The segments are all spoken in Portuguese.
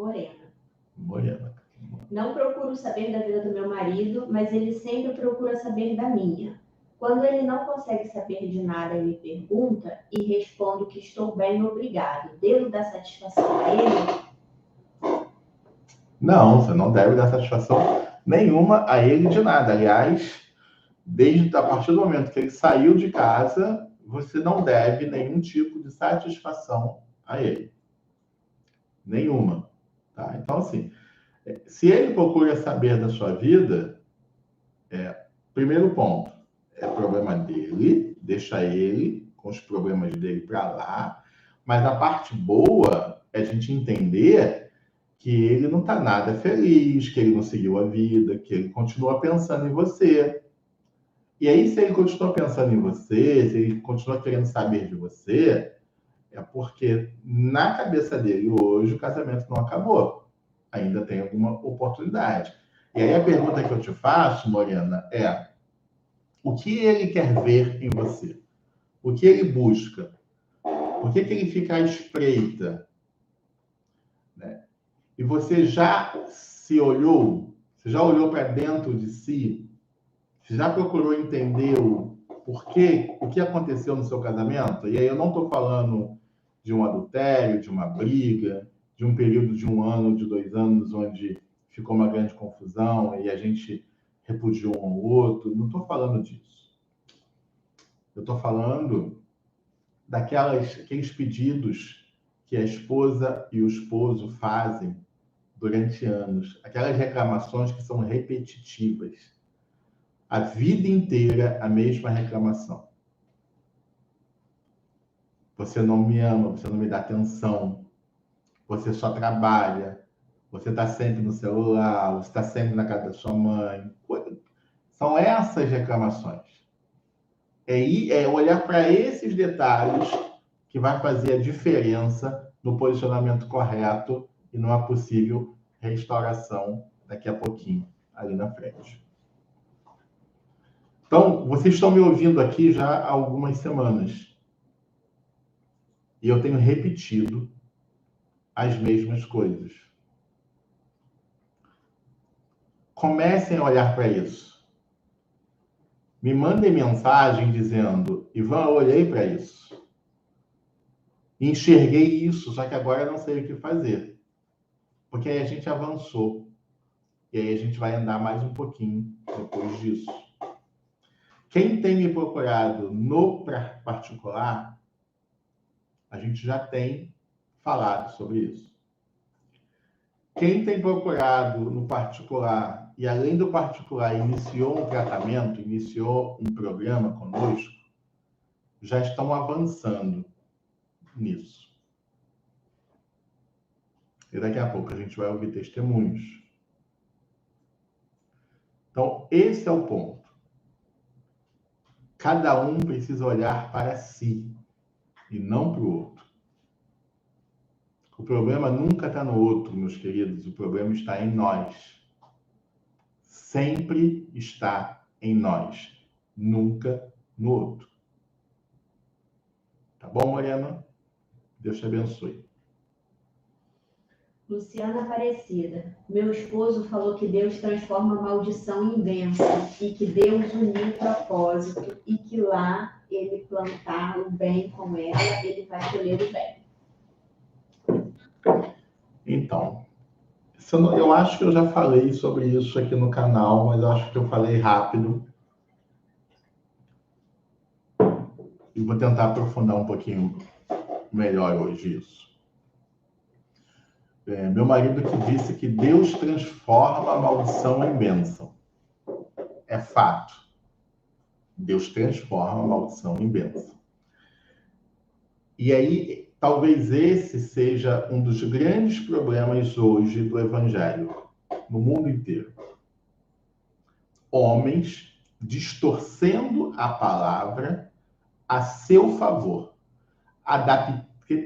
Morena. Morena. Não procuro saber da vida do meu marido, mas ele sempre procura saber da minha. Quando ele não consegue saber de nada, ele pergunta e respondo que estou bem, obrigado. Devo dar satisfação a ele? Não, você não deve dar satisfação nenhuma a ele de nada. Aliás, desde a partir do momento que ele saiu de casa, você não deve nenhum tipo de satisfação a ele. Nenhuma. Tá? Então, assim, se ele procura saber da sua vida, primeiro ponto, é problema dele, deixa ele com os problemas dele para lá, mas a parte boa é a gente entender que ele não está nada feliz, que ele não seguiu a vida, que ele continua pensando em você. E aí, se ele continua pensando em você, se ele continua querendo saber de você, é porque na cabeça dele hoje o casamento não acabou. Ainda tem alguma oportunidade. E aí a pergunta que eu te faço, Morena, é: o que ele quer ver em você? O que ele busca? Por que ele fica à espreita? Né? E você já se olhou? Você já olhou para dentro de si? Você já procurou entender o porquê, o que aconteceu no seu casamento? E aí eu não estou falando de um adultério, de uma briga, de um período de 1 ano, de 2 anos, onde ficou uma grande confusão e a gente repudiou um ao outro. Não estou falando disso. Eu estou falando daqueles pedidos que a esposa e o esposo fazem durante anos, aquelas reclamações que são repetitivas. A vida inteira a mesma reclamação. Você não me ama, você não me dá atenção, você só trabalha, você está sempre no celular, você está sempre na casa da sua mãe. São essas reclamações. É olhar para esses detalhes que vai fazer a diferença no posicionamento correto e numa possível restauração daqui a pouquinho, ali na frente. Então, vocês estão me ouvindo aqui já há algumas semanas. E eu tenho repetido as mesmas coisas. Comecem a olhar para isso. Me mandem mensagem dizendo: Ivan, eu olhei para isso. Enxerguei isso, só que agora eu não sei o que fazer. Porque aí a gente avançou. E aí a gente vai andar mais um pouquinho depois disso. Quem tem me procurado no particular, a gente já tem falado sobre isso. Quem tem procurado no particular e, além do particular, iniciou um tratamento, iniciou um programa conosco, já estão avançando nisso. E daqui a pouco a gente vai ouvir testemunhos. Então, esse é o ponto. Cada um precisa olhar para si e não para o outro. O problema nunca está no outro, meus queridos. O problema está em nós. Sempre está em nós. Nunca no outro. Tá bom, Morena? Deus te abençoe. Luciana Aparecida. Meu esposo falou que Deus transforma a maldição em bênção e que Deus uniu o propósito e que lá ele plantar o bem com ela, ele vai colher o bem. Então, eu acho que eu já falei sobre isso aqui no canal, mas eu acho que eu falei rápido. E vou tentar aprofundar um pouquinho melhor hoje isso. Meu marido que disse que Deus transforma a maldição em bênção. É fato. Deus transforma a maldição em bênção. E aí, talvez esse seja um dos grandes problemas hoje do Evangelho, no mundo inteiro. Homens distorcendo a palavra a seu favor,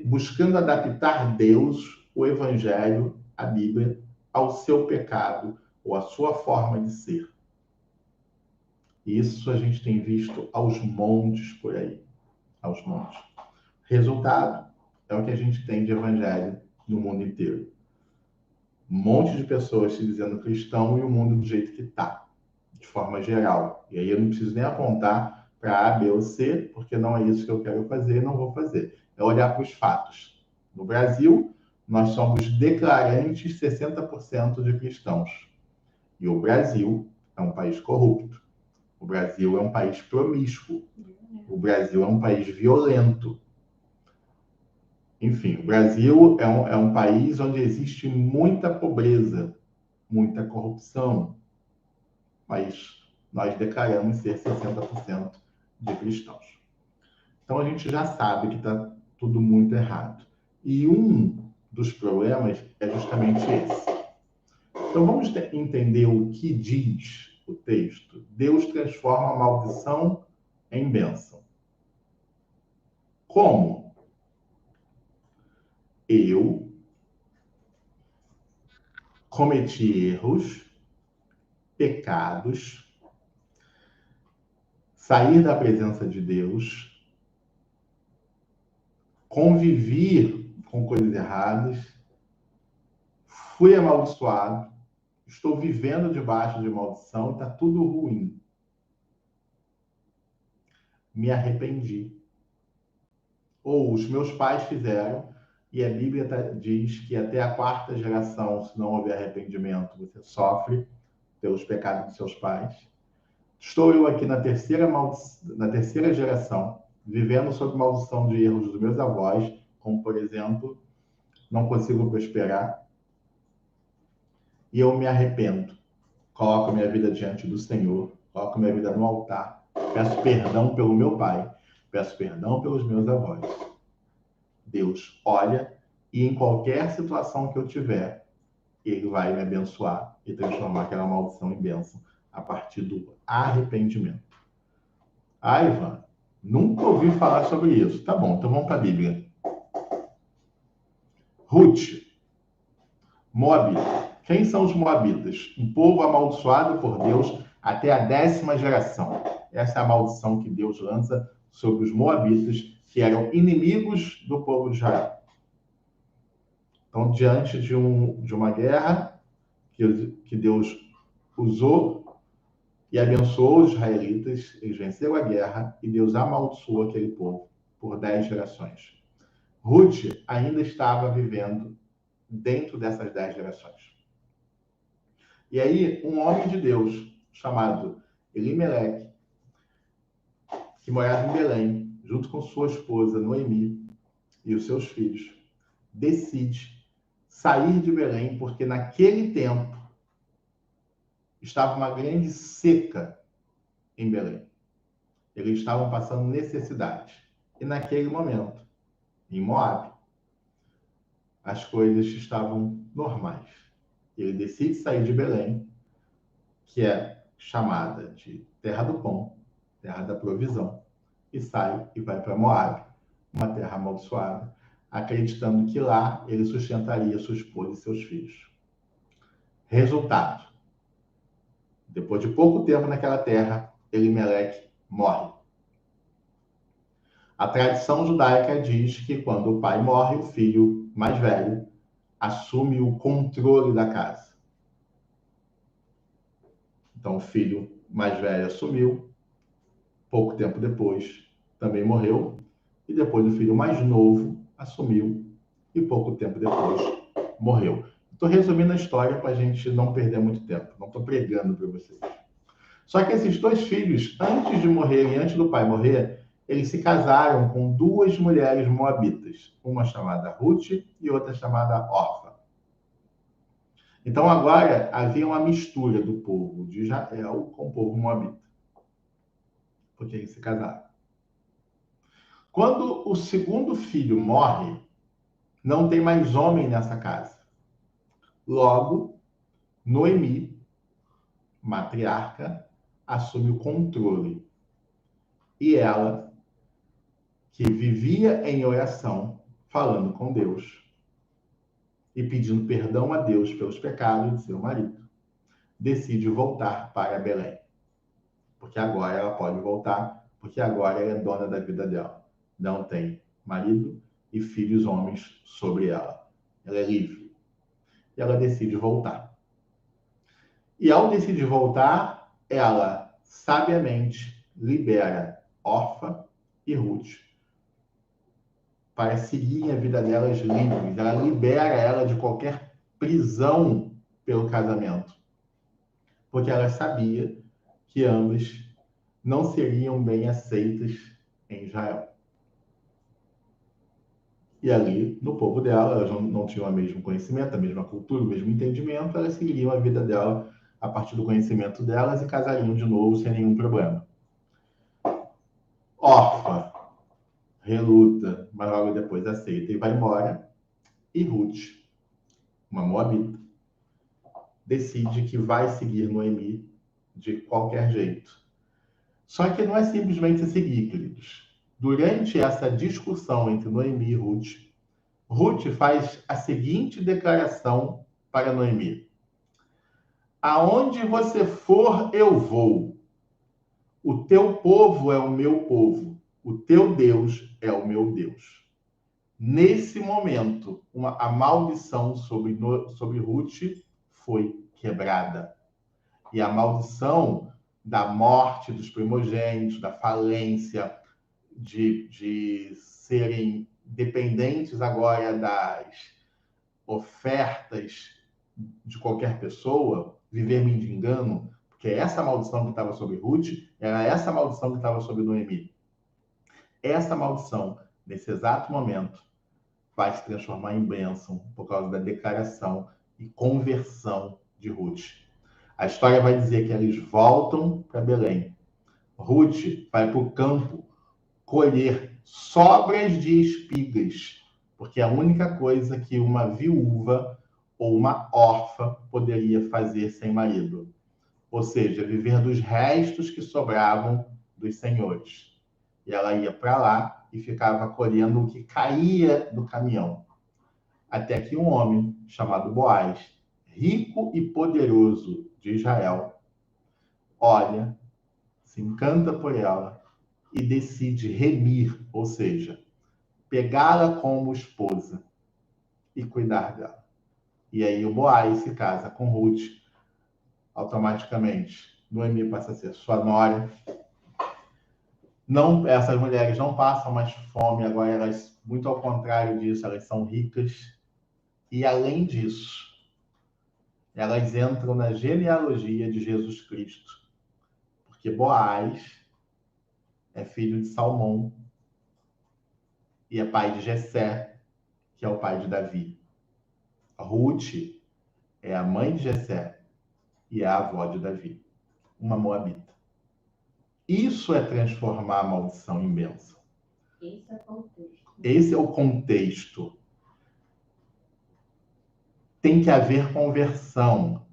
buscando adaptar Deus, o Evangelho, a Bíblia, ao seu pecado ou à sua forma de ser. Isso a gente tem visto aos montes por aí, aos montes. Resultado é o que a gente tem de Evangelho no mundo inteiro. Um monte de pessoas se dizendo cristão e o mundo do jeito que está, de forma geral. E aí eu não preciso nem apontar para A, B ou C, porque não é isso que eu quero fazer e não vou fazer. É olhar para os fatos. No Brasil, nós somos declarantes 60% de cristãos. E o Brasil é um país corrupto. O Brasil é um país promíscuo. O Brasil é um país violento. Enfim, o Brasil é um país onde existe muita pobreza, muita corrupção, mas nós declaramos ser 60% de cristãos. Então a gente já sabe que está tudo muito errado. E um dos problemas é justamente esse. Então vamos entender o que diz o texto. Deus transforma a maldição em bênção. Como? Eu cometi erros, pecados, sair da presença de Deus, convivi com coisas erradas, fui amaldiçoado, estou vivendo debaixo de maldição, está tudo ruim. Me arrependi. Ou os meus pais fizeram, e a Bíblia diz que até a 4ª geração, se não houver arrependimento, você sofre pelos pecados de seus pais. Estou eu aqui na terceira geração, vivendo sob maldição de erros dos meus avós, como, por exemplo, não consigo prosperar, e eu me arrependo. Coloco minha vida diante do Senhor, coloco minha vida no altar, peço perdão pelo meu pai, peço perdão pelos meus avós. Deus olha e em qualquer situação que eu tiver, Ele vai me abençoar e transformar aquela maldição em bênção a partir do arrependimento. Ah, Ivan, nunca ouvi falar sobre isso. Tá bom, então vamos para a Bíblia. Ruth, Moabita. Quem são os Moabitas? Um povo amaldiçoado por Deus até a 10ª geração. Essa é a maldição que Deus lança sobre os Moabitas, que eram inimigos do povo de Israel. Então, diante de uma guerra que Deus usou e abençoou os israelitas, eles venceram a guerra e Deus amaldiçoou aquele povo por 10 gerações. Ruth ainda estava vivendo dentro dessas 10 gerações. E aí, um homem de Deus chamado Elimeleque, que morava em Belém, junto com sua esposa Noemi e os seus filhos, decide sair de Belém, porque naquele tempo estava uma grande seca em Belém. Eles estavam passando necessidade. E naquele momento, em Moabe, as coisas estavam normais. Ele decide sair de Belém, que é chamada de Terra do Pão, Terra da Provisão, e sai e vai para Moabe, uma terra amaldiçoada, acreditando que lá ele sustentaria sua esposa e seus filhos. Resultado: depois de pouco tempo naquela terra, Elimeleque morre. A tradição judaica diz que quando o pai morre, o filho mais velho assume o controle da casa. Então, o filho mais velho assumiu, pouco tempo depois também morreu, e depois o filho mais novo assumiu, e pouco tempo depois morreu. Estou resumindo a história para a gente não perder muito tempo, não estou pregando para vocês. Só que esses 2 filhos, antes de morrerem, antes do pai morrer, eles se casaram com 2 mulheres moabitas, uma chamada Ruth e outra chamada Orfa. Então agora havia uma mistura do povo de Israel com o povo moabita, porque eles se casaram. Quando o segundo filho morre, não tem mais homem nessa casa. Logo, Noemi, matriarca, assume o controle. E ela, que vivia em oração, falando com Deus e pedindo perdão a Deus pelos pecados de seu marido, decide voltar para Belém. Porque agora ela pode voltar, porque agora ela é dona da vida dela. Não tem marido e filhos homens sobre ela. Ela é livre. e ela decide voltar. E ao decidir voltar, ela sabiamente libera Orfa e Ruth para seguirem a vida delas livres. Ela libera ela de qualquer prisão pelo casamento, porque ela sabia que ambas não seriam bem aceitas em Israel. E ali, no povo dela, elas não tinham o mesmo conhecimento, a mesma cultura, o mesmo entendimento, elas seguiriam a vida dela a partir do conhecimento delas e casariam de novo sem nenhum problema. Orfa reluta, mas logo depois aceita e vai embora. E Ruth, uma moabita, decide que vai seguir Noemi de qualquer jeito. Só que não é simplesmente seguir, queridos. Durante essa discussão entre Noemi e Ruth, Ruth faz a seguinte declaração para Noemi: aonde você for, eu vou. O teu povo é o meu povo. O teu Deus é o meu Deus. Nesse momento, a maldição sobre Ruth foi quebrada. E a maldição da morte dos primogênitos, da falência, de serem dependentes agora das ofertas de qualquer pessoa, viver mendigando, porque essa maldição que estava sobre Ruth era essa maldição que estava sobre Noemi. Essa maldição, nesse exato momento, vai se transformar em bênção por causa da declaração e conversão de Ruth. A história vai dizer que eles voltam para Belém. Ruth vai para o campo colher sobras de espigas, porque é a única coisa que uma viúva ou uma órfã poderia fazer sem marido. Ou seja, viver dos restos que sobravam dos senhores. E ela ia para lá e ficava colhendo o que caía do caminhão. Até que um homem chamado Boaz, rico e poderoso de Israel, olha, se encanta por ela e decide remir, ou seja, pegá-la como esposa e cuidar dela. E aí o Boaz se casa com Ruth, automaticamente Noemi passa a ser sua nora. Não, essas mulheres não passam mais fome, agora elas, muito ao contrário disso, elas são ricas. E além disso, elas entram na genealogia de Jesus Cristo, porque Boaz é filho de Salmão e é pai de Jessé, que é o pai de Davi. Ruth é a mãe de Jessé e é a avó de Davi, uma moabita. Isso é transformar a maldição em bênção. Esse é o contexto. Esse é o contexto. Tem que haver conversão.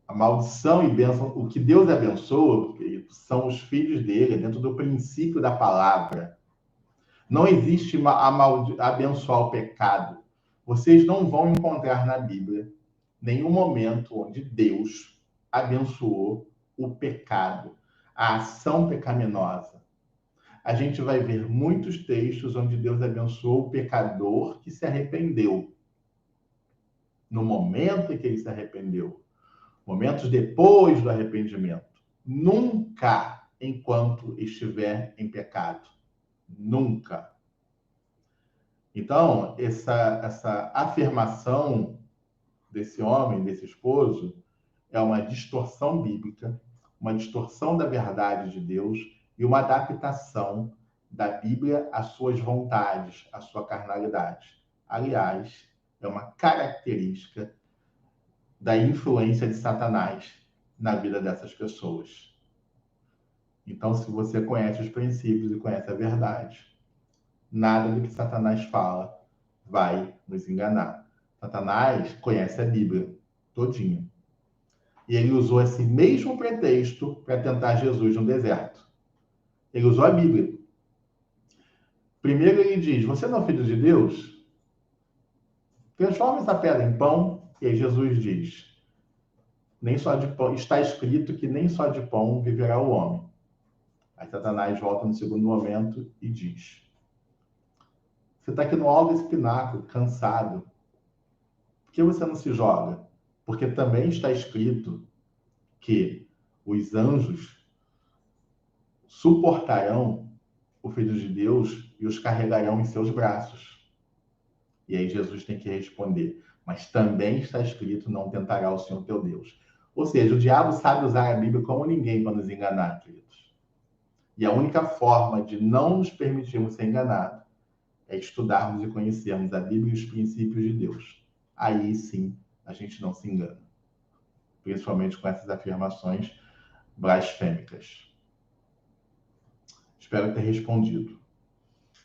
A maldição e bênção, o que Deus abençoa, são os filhos dele, dentro do princípio da palavra. Não existe abençoar o pecado. Vocês não vão encontrar na Bíblia nenhum momento onde Deus abençoou o pecado, a ação pecaminosa. A gente vai ver muitos textos onde Deus abençoou o pecador que se arrependeu. No momento em que ele se arrependeu. Momentos depois do arrependimento. Nunca enquanto estiver em pecado. Nunca. Então, essa afirmação desse homem, desse esposo, é uma distorção bíblica, uma distorção da verdade de Deus e uma adaptação da Bíblia às suas vontades, à sua carnalidade. Aliás, é uma característica da influência de Satanás na vida dessas pessoas. Então, se você conhece os princípios e conhece a verdade, nada do que Satanás fala vai nos enganar. Satanás conhece a Bíblia todinha. E ele usou esse mesmo pretexto para tentar Jesus no deserto. Ele usou a Bíblia. Primeiro ele diz, você não é filho de Deus? Transforma essa pedra em pão. E aí Jesus diz, nem só de pão, está escrito que nem só de pão viverá o homem. Aí Satanás volta no segundo momento e diz, você está aqui no alto desse pináculo, cansado. Por que você não se joga? Porque também está escrito que os anjos suportarão o Filho de Deus e os carregarão em seus braços. E aí Jesus tem que responder, mas também está escrito, não tentará o Senhor teu Deus. Ou seja, o diabo sabe usar a Bíblia como ninguém para nos enganar, queridos. E a única forma de não nos permitirmos ser enganados é estudarmos e conhecermos a Bíblia e os princípios de Deus. Aí sim, a gente não se engana. Principalmente com essas afirmações blasfêmicas. Espero ter respondido.